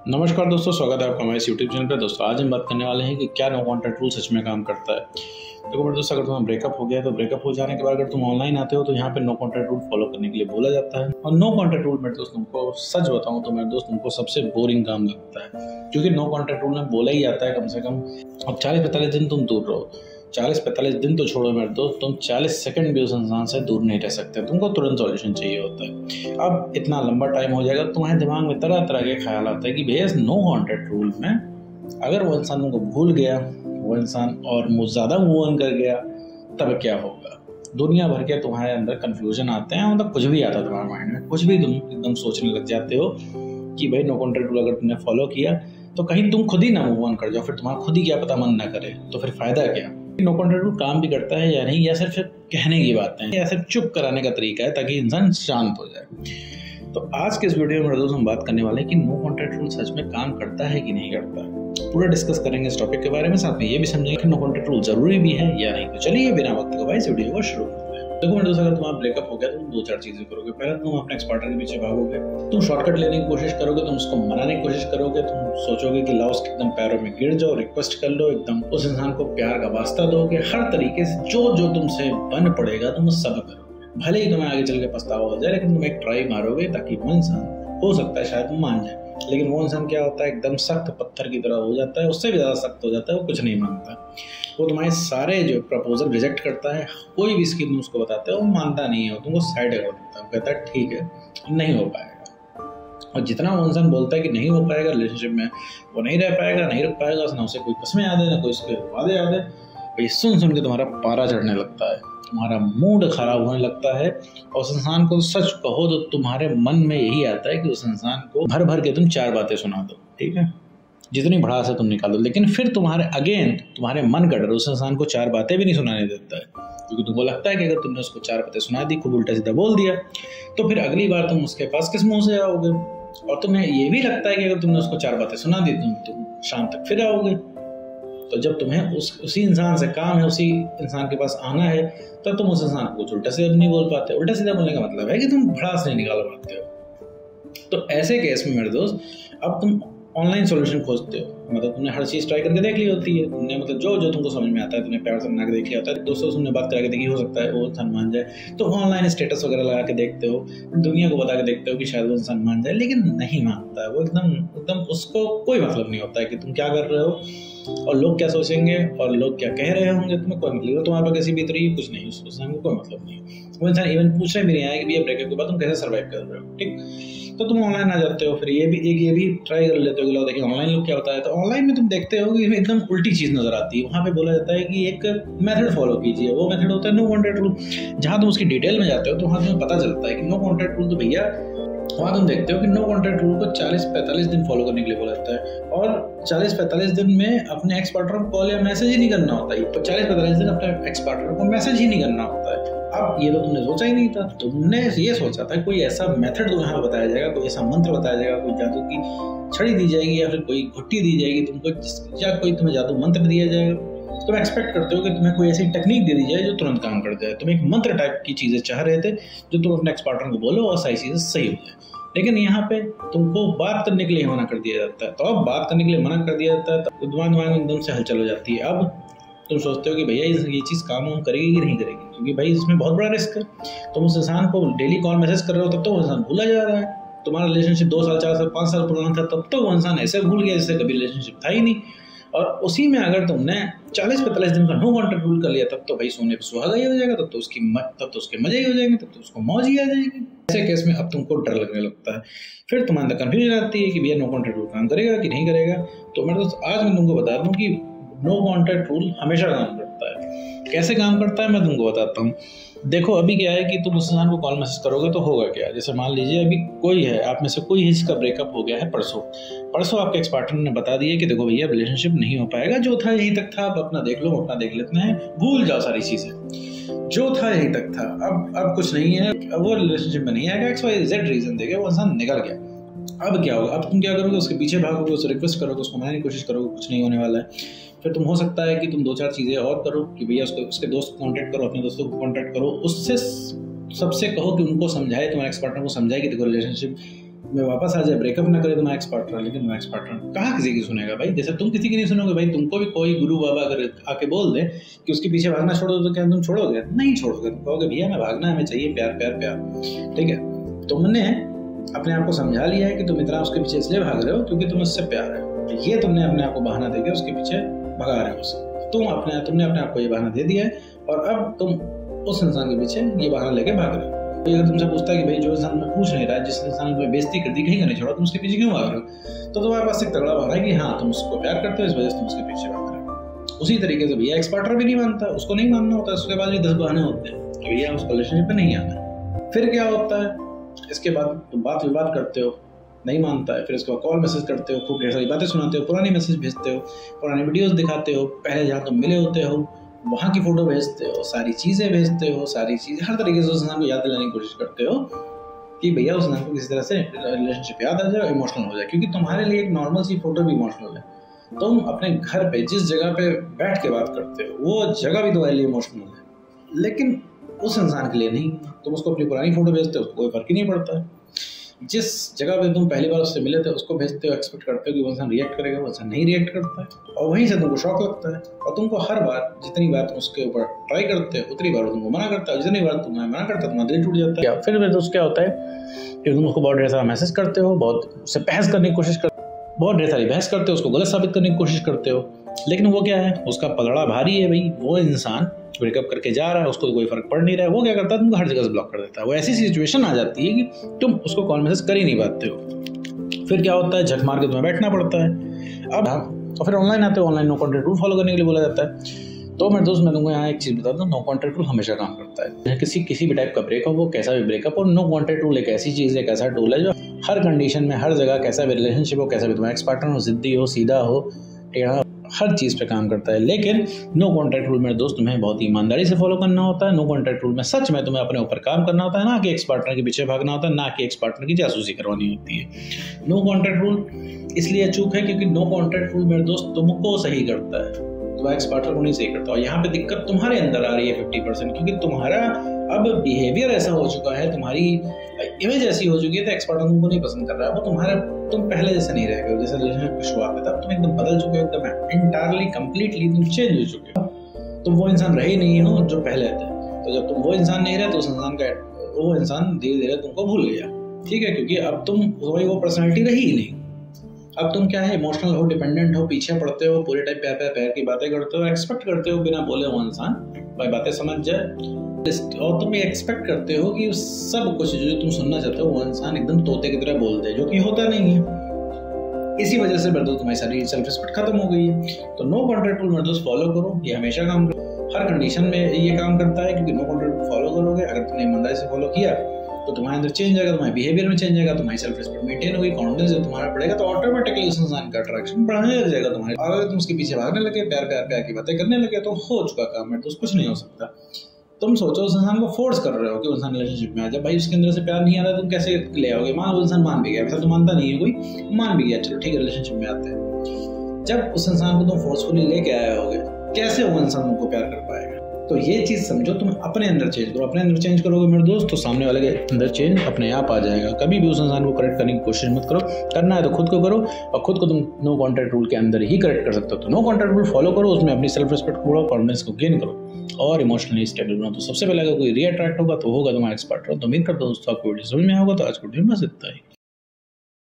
नमस्कार दोस्तों, स्वागत है आपका हमारे यूट्यूब चैनल पर। दोस्तों आज हम बात करने वाले हैं कि क्या नो कॉन्टैक्ट रूल सच में काम करता है। देखो मेरे दोस्तों, अगर तुम्हारा ब्रेकअप हो गया है तो ब्रेकअप हो जाने के बाद अगर तुम ऑनलाइन आते हो तो यहाँ पे नो कॉन्टैक्ट रूल फॉलो करने के लिए बोला जाता है। और नो कॉन्टैक्ट रूल मेरे दोस्त तुमको सच बताऊँ तो मेरे दोस्त तुमको सबसे बोरिंग काम लगता है, क्योंकि नो कॉन्टैक्ट रूल में बोला ही जाता है कम से कम अब 40-45 दिन तुम दूर रहो। 40-45 दिन तो छोड़ो मेरे दोस्त, तुम 40 सेकंड भी उस इंसान से दूर नहीं रह सकते। तुमको तुरंत सॉल्यूशन चाहिए होता है। अब इतना लंबा टाइम हो जाएगा, तुम्हारे दिमाग में तरह तरह के ख्याल आते हैं कि भैया इस नो कॉन्टैक्ट रूल में अगर वो इंसान तुमको भूल गया, वो इंसान और मुझ ज़्यादा मूव ऑन कर गया, तब क्या होगा। दुनिया भर के तुम्हारे अंदर कंफ्यूजन आते हैं, मतलब कुछ भी आता है तुम्हारे माइंड में, कुछ भी तुम एकदम सोचने लग जाते हो कि भाई नो कॉन्टैक्ट रूल अगर तुमने फॉलो किया तो कहीं तुम खुद ही ना मूव ऑन कर जाओ, फिर तुम्हारा खुद ही क्या पता मन ना करे, तो फिर फायदा क्या। नो कॉन्टैक्ट रूल काम भी करता है या नहीं, या सिर्फ कहने की बातें हैं, या सिर्फ चुप कराने का तरीका है ताकि इंसान शांत हो जाए। तो आज के इस वीडियो में दोस्तों हम बात करने वाले हैं कि नो कॉन्टैक्ट रूल सच में काम करता है कि नहीं करता है। पूरा डिस्कस करेंगे इस टॉपिक के बारे में, साथ में ये भी समझेंगे कि नो कॉन्टैक्ट रूल जरूरी भी है या नहीं। तो चलिए बिना वक्त गवाए इस वीडियो को शुरू करते हैं। देखो मेरे दोस्तों, अगर तुम्हारा ब्रेकअप हो गया तो तुम 2-4 चीजें करोगे। पहले तुम अपने एक्स पार्टनर के पीछे भागोगे, तुम शॉर्टकट लेने की कोशिश करोगे, तुम उसको मनाने की कोशिश करोगे, तुम सोचोगे कि लाओ उसके एकदम पैरों में गिर जाओ, रिक्वेस्ट कर लो, एकदम उस इंसान को प्यार का वास्ता दोगे, हर तरीके से जो जो तुमसे बन पड़ेगा तुम सब करोगे। भले ही तुम्हें आगे चल के पछतावा हो जाए, लेकिन तुम एक ट्राई मारोगे ताकि वो इंसान हो सकता है शायद मान जाए। लेकिन वो इंसान क्या होता है, एकदम सख्त पत्थर की तरह हो जाता है, उससे भी ज्यादा सख्त हो जाता है, वो कुछ नहीं मानता। वो तुम्हारे सारे जो प्रपोजल रिजेक्ट करता है, कोई भी स्कीम उसको बताते हो वो मानता नहीं है, तुमको साइड कर देता है, कहता है ठीक है नहीं हो पाएगा। और जितना वो इंसान बोलता है कि नहीं हो पाएगा रिलेशनशिप में, वो नहीं रह पाएगा, नहीं रुक पाएगा, ना उसे कोई कस्में याद है ना कोई उसके वादे याद है, भाई सुन सुन के तुम्हारा पारा चढ़ने लगता है, तुम्हारा मूड खराब होने लगता है। और उस इंसान को सच कहो तो तुम्हारे मन में यही आता है कि उस इंसान को भर भर के तुम 4 बातें सुना दो, ठीक है, जितनी भड़ास है तुम निकालो। लेकिन फिर तुम्हारे मन का डर उस इंसान को 4 बातें भी नहीं सुनाने देता है, क्योंकि तुमको लगता है कि अगर तुमने उसको 4 बातें सुना दी, खूब उल्टा सीधा बोल दिया, तो फिर अगली बार तुम उसके पास किस मुंह से आओगे। और तुम्हें ये भी लगता है कि अगर तुमने उसको 4 बातें सुना दी तुम शाम तक फिर आओगे। तो जब तुम्हें उसी इंसान से काम है, उसी इंसान के पास आना है, तो तुम उस इंसान को कुछ उल्टा सीधा नहीं बोल पाते। उल्टा सीधा बोलने का मतलब है कि तुम भड़ास नहीं निकाल पाते हो। तो ऐसे केस में मेरे दोस्त, अब तुम ऑनलाइन सॉल्यूशन खोजते हो, मतलब तुमने हर चीज़ ट्राई करके देख ली होती है, तुमने मतलब जो जो तुमको समझ में आता है तुमने प्यार से बना के देख लिया होता है, दोस्तों तुमने बात करा के देखी, हो सकता है वो इंसान मान जाए, तो ऑनलाइन स्टेटस वगैरह लगा के देखते हो, दुनिया को बता के देखते हो कि शायद वो इंसान मान जाए, लेकिन नहीं मानता है वो। एकदम उसको कोई मतलब नहीं होता है कि तुम क्या कर रहे हो और लोग क्या सोचेंगे और लोग क्या कह रहे होंगे, तुम्हें कोई मतलब नहीं। तुम्हारे पास कैसी बीत रही है कुछ नहीं, उस इंसान को कोई मतलब नहीं। वो इंसान इवन पूछने भी नहीं आया कि भैया ब्रेकअप के बाद तुम कैसे सर्वाइव कर रहे हो, ठीक। तो तुम ऑनलाइन आ जाते हो, फिर ये भी ट्राई कर लेते हो कि लो देखिए ऑनलाइन लोग क्या होता है। तो ऑनलाइन में तुम देखते हो कि एकदम उल्टी चीज नजर आती है। वहाँ पे बोला जाता है कि एक मेथड फॉलो कीजिए, वो मेथड होता है नो कॉन्टैक्ट रूल। जहाँ तुम उसकी डिटेल में जाते हो तो वहाँ तुम्हें पता चलता है कि नो कॉन्टैक्ट रूल तो भैया वहाँ तुम देखते हो कि नो कॉन्टैक्ट रूल को 40-45 दिन फॉलो करने के लिए बोला जाता है। और 40-45 दिन में अपने एक्स पार्टनर को कॉल या मैसेज ही नहीं करना होता है। 40-45 दिन अपने एक्स पार्टनर को मैसेज ही नहीं करना होता है। अब ये तो तुमने सोचा ही नहीं था, तुमने ये सोचा था कोई ऐसा मेथड तुम्हें यहाँ बताया जाएगा, कोई ऐसा मंत्र बताया जाएगा, कोई जादू की छड़ी दी जाएगी या फिर कोई घुट्टी दी जाएगी तुमको, या कोई तुम्हें जादू मंत्र दिया जाएगा। तुम एक्सपेक्ट करते हो कि तुम्हें कोई ऐसी टेक्निक दे दी जाए जो तुरंत काम कर जाए। तुम एक मंत्र टाइप की चीजें चाह रहे थे जो तुम अपने एक्स पार्टनर को बोलो और सारी चीजें सही हो जाए, लेकिन यहाँ पे तुमको बात करने के लिए मना कर दिया जाता है। तो अब बात करने के लिए मना कर दिया जाता है तो दिमाग में एकदम से हलचल हो जाती है। अब तुम सोचते हो कि भैया ये चीज़ काम करेगी कि नहीं करेगी, क्योंकि भाई इसमें बहुत बड़ा रिस्क है। तुम उस इंसान को डेली कॉल मैसेज कर रहे हो, तब तो वो इंसान भूला जा रहा है। तुम्हारा रिलेशनशिप 2 साल 4 साल 5 साल पुराना था, तब तो वो इंसान ऐसे भूल गया जैसे कभी रिलेशनशिप था ही नहीं। और उसी में अगर तुमने 40-45 दिन का नो कॉन्टैक्ट रूल कर लिया, तब तो भाई सोने पे सुहागा ही हो जाएगा, तब तो उसके मजे ही हो जाएंगे, तब तो उसको मौज ही आ जाएगी। ऐसे केस में अब तुमको डर लगने लगता है, फिर तुम्हारे अंदर कंफ्यूजन आती है कि भैया नो कॉन्टैक्ट रूल काम करेगा कि नहीं करेगा। तो मेरे दोस्त आज मैं तुमको बता दूं कि नो कॉन्टैक्ट रूल हमेशा काम करता है। कैसे काम करता है मैं तुमको बताता हूँ। देखो अभी क्या है कि तुम उस इंसान को कॉल मैसेज करोगे तो होगा क्या, जैसे मान लीजिए अभी कोई है आप में से कोई जिसका ब्रेकअप हो गया है परसों आपके एक्स पार्टनर ने बता दिया कि देखो भैया रिलेशनशिप नहीं हो पाएगा, जो था यहीं तक था, आप अपना देख लो, अपना देख लेते हैं, भूल जाओ सारी चीजें, जो था यहीं तक था, अब कुछ नहीं है, अब वो रिलेशनशिप में नहीं आएगा, XYZ रीजन देके वो इंसान निकल गया। अब क्या होगा, अब तुम क्या करोगे, उसके पीछे भागोगे, उससे रिक्वेस्ट करोगे, उसको मनाने की कोशिश करोगे, कुछ नहीं होने वाला है। फिर तुम हो सकता है कि तुम 2-4 चीज़ें और करो कि भैया उसके दोस्त को कॉन्टैक्ट करो, अपने दोस्तों को कॉन्टैक्ट करो, उससे सबसे कहो कि उनको समझाए, तुम्हारे एक्स पार्टनर को समझाए कि देखो रिलेशनशिप मैं वापस आ जाए, ब्रेकअप ना करे तुम्हारा एक्स पार्टनर, लेकिन तुम्हारा एक्स पार्टनर कहाँ किसी की सुनेगा भाई। जैसे तुम किसी की नहीं सुनोगे भाई, तुमको भी कोई गुरु बाबा अगर आके बोल दे कि उसके पीछे भागना छोड़ दो, तो क्या तुम छोड़ोगे? नहीं छोड़ोगे। तुम कहोगे भैया मैं भागना है, हमें चाहिए प्यार प्यार प्यार। ठीक है, तुमने अपने आप को समझा लिया है कि तुम इतना उसके पीछे इसलिए भाग रहे हो क्योंकि तुम उससे प्यार है। तो ये तुमने अपने आप को बहाना देके उसके पीछे भगा रहे हो उसे। तुमने अपने आप को ये बहाना दे दिया है और अब तुम उस इंसान के पीछे ये बहाना लेके भाग रहे हो। अगर तुमसे पूछता है कि भाई जो इंसान में पूछ नहीं रहा है, जिस इंसान ने बेइज्जती कर दी, कहीं का नहीं छोड़ा, तुम उसके पीछे क्यों भाग रहे हो, तो तुम्हारे पास एक तगड़ा बहाना है कि हाँ तुम उसको प्यार करते हो, इस वजह से तुम उसके पीछे भाग रहे हो। उसी तरीके से भैया एक्स पार्टनर भी नहीं मानता, उसको नहीं मानना होता, उसके बाद भी 10 बहाने होते हैं कि भैया उस रिलेशनशिप में नहीं आना। फिर क्या होता है, इसके बाद तुम बात विवाद करते हो, नहीं मानता है, फिर इसके बाद कॉल मैसेज करते हो, खूब ढेर सारी बातें सुनाते हो, पुरानी मैसेज भेजते हो, पुरानी वीडियोस दिखाते हो, पहले जहाँ तुम मिले होते हो वहाँ की फोटो भेजते हो, सारी चीज़ें भेजते हो, सारी चीज़ें हर तरीके से उस इंसान को याद दिलाने की कोशिश करते हो कि भैया उस इंसान को किसी तरह से रिलेशनशिप याद आ जाए, इमोशनल हो जाए। क्योंकि तुम्हारे लिए एक नॉर्मल सी फोटो भी इमोशनल है। तुम अपने घर पे जिस जगह पे बैठ के बात करते हो वो जगह भी तुम्हारे लिए इमोशनल है, लेकिन उस इंसान के लिए नहीं। तुम उसको अपनी पुरानी फोटो भेजते हो, उसको कोई फर्क ही नहीं पड़ता है। जिस जगह पे तुम पहली बार उससे मिले थे उसको भेजते हो, एक्सपेक्ट करते हो कि वो इंसान रिएक्ट करेगा, वो इंसान नहीं रिएक्ट करता है और वहीं से तुमको शॉक लगता है। और तुमको हर बार जितनी बार तुम उसके ऊपर ट्राई करते हो उतनी बार तुमको मना करता है, जितनी बार तुम्हें मना करता है तुम्हारा दिल टूट जाता है। फिर दोस्त क्या होता है कि तुम उसको बहुत ढेर सारा मैसेज करते हो, बहुत उससे बहस करने की कोशिश करते हो, बहुत ढेर सारी बहस करते हो, उसको गलत साबित करने की कोशिश करते हो, लेकिन वो क्या है, उसका पलड़ा भारी है भाई। वो इंसान ब्रेकअप करके जा रहा है, उसको कोई फर्क पड़ नहीं रहा है, वो क्या करता है तुमको हर जगह से ब्लॉक कर देता है। वो ऐसी सिचुएशन आ जाती है कि तुम उसको कॉल मैसेज कर ही नहीं पाते हो। फिर क्या होता है, झक मार के तुम्हें बैठना पड़ता है। अब तो फिर ऑनलाइन आते हो, online no contact rule follow करने के लिए बोला जाता है। तो मेरे दोस्त मैं तुमको यहाँ एक चीज़ बता दूँ, नो कॉन्टैक्ट रूल हमेशा काम करता है। किसी भी टाइप का ब्रेकअप हो, कैसा भी ब्रेकअप हो, नो कॉन्टैक्ट रूल एक ऐसी चीज़ है, एक ऐसा टूल है जो हर कंडीशन में, हर जगह, कैसा भी रिलेशनशिप हो, कैसा भी तुम्हारा एक्स पार्टनर हो, जिद्दी हो, सीधा हो, टेढ़ा, हर चीज़ पे काम करता है। लेकिन नो कॉन्टैक्ट रूल मेरे दोस्त तुम्हें बहुत ईमानदारी से फॉलो करना होता है। नो कॉन्टैक्ट रूल में सच में तुम्हें अपने ऊपर काम करना होता है, ना कि एक्स पार्टनर के पीछे भागना होता है, ना कि एक्स पार्टनर की जासूसी करवानी होती है। नो कॉन्टैक्ट रूल इसलिए चूक है क्योंकि नो कॉन्टैक्ट रूल मेरे दोस्त तुमको सही करता है, तुम्हारे एक्स पार्टनर को नहीं सही करता। और यहाँ पे दिक्कत तुम्हारे अंदर आ रही है 50%, क्योंकि तुम्हारा अब बिहेवियर ऐसा हो चुका है, तुम्हारी इमेज ऐसी हो चुकी है, तो एक्स पार्टनर तुमको नहीं पसंद कर रहा है। वो तुम पहले जैसे नहीं रह गए, जैसे रिलेशनशिप की शुरुआत में तब तुम एकदम बदल चुके हो, एकदम इंटायरली कंप्लीटली तुम चेंज हो चुके हो। तुम वो इंसान रहे नहीं हो जो पहले थे। तो जब तुम वो इंसान नहीं रहे तो उस इंसान का वो इंसान धीरे धीरे तुमको भूल गया। ठीक है, क्योंकि अब तुम वो पर्सनैलिटी रही ही नहीं। अब तुम क्या है, इमोशनल हो, डिपेंडेंट हो, पीछे पड़ते हो, पूरे टाइम प्यार की बातें करते हो, एक्सपेक्ट करते हो बिना बोले वो इंसान भाई बातें समझ जाए, और तुम ये एक्सपेक्ट करते हो कि सब कुछ जो तुम सुनना चाहते हो वो इंसान एकदम तोते की तरह बोल दे, जो कि होता नहीं है। इसी वजह से मेरे दोस्त तुम्हारी सारी सेल्फ रिस्पेक्ट खत्म हो गई है। तो नो कॉन्टैक्ट रूल मेरे दोस्त फॉलो करो, ये हमेशा काम करो, हर कंडीशन में ये काम करता है। क्योंकि नो कॉन्टैक्ट रूल फॉलो करोगे, अगर तुमने ईमानदारी से फॉलो किया तो तुम्हारे अंदर चेंज आएगा, तुम्हारे बिहेवियर में चेंज आएगा, तुम्हारी सेल्फ रिस्पेक्ट मेंटेन होगी, कॉन्फिडेंस जब तुम्हारा बढ़ेगा तो ऑटोमेटिकली उस इंसान का अट्रैक्शन बढ़ने लग जाएगा तुम्हारे। अगर तुम उसके पीछे भागने लगे, प्यार की बातें करने लगे, तो हो चुका काम है, तो कुछ नहीं हो सकता। तुम सोचो उस इंसान को फोर्स कर रहे हो कि वो इंसान रिलेशनशिप में आ जाए, भाई उसके अंदर से प्यार नहीं आ रहा, तुम कैसे ले आओगे? मान वो इंसान मान भी गया, वैसा तो मानता नहीं है कोई, मान भी गया, चलो ठीक है रिलेशनशिप में आते हैं। जब उस इंसान को तुम फोर्सफुली लेके आए होगे, कैसे वो इंसान तुमको प्यार कर पाएगा? तो ये चीज़ समझो, तुम अपने अंदर चेंज करो। अपने अंदर चेंज करोगे मेरे दोस्त तो सामने वाले के अंदर चेंज अपने आप आ जाएगा। कभी भी उस इंसान को करेक्ट करने की कोशिश मत करो, करना है तो खुद को करो, और खुद को तुम नो कॉन्टैक्ट रूल के अंदर ही करेक्ट कर सकते हो। तो नो कॉन्टैक्ट रूल फॉलो करो, उसमें अपनी सेल्फ रिस्पेक्ट को बढ़ाओ, कॉन्फिडेंस को गेन करो और इमोशनली स्टेबल बनाओ। तो सबसे पहले अगर कोई रीअट्रैक्ट होगा तो होगा तुम्हारा एक्स पार्टनर। तो उम्मीद करता हूँ दोस्तों आपको वीडियो समझ में आएगा। तो आज को वीडियो में बस इतना ही।